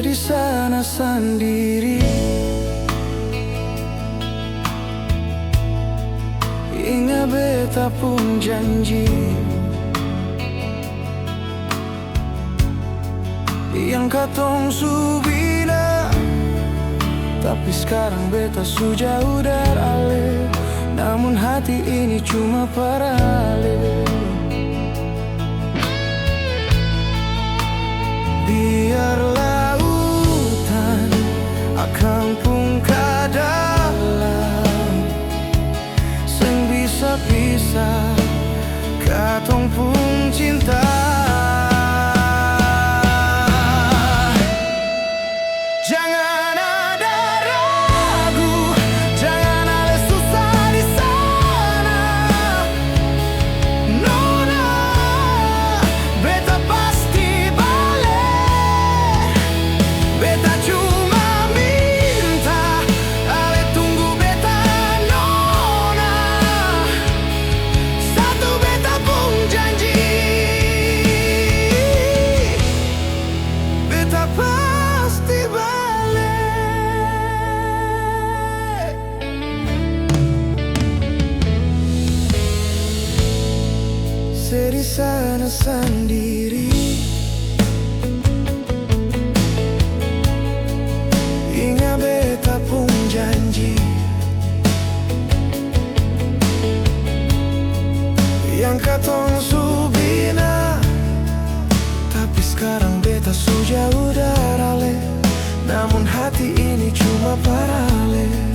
di sana sendiri, ingat beta pun janji yang katong su bina. Tapi sekarang beta su jauh dari ale, namun hati ini cuma paralel. Biar lautan akan pun ka dalam, seng bisa pisah katong pun cinta. Jangan ada ragu, jangan ada susah di sana. Nona, beta pasti balik. Beta cuma minta ale tunggu beta, nona. Satu beta pun janji, beta pasti balik. Di sana sendiri, ingat beta pun janji yang katong su bina. Tapi sekarang beta su jauh dari ale, namun hati ini cuma paralel.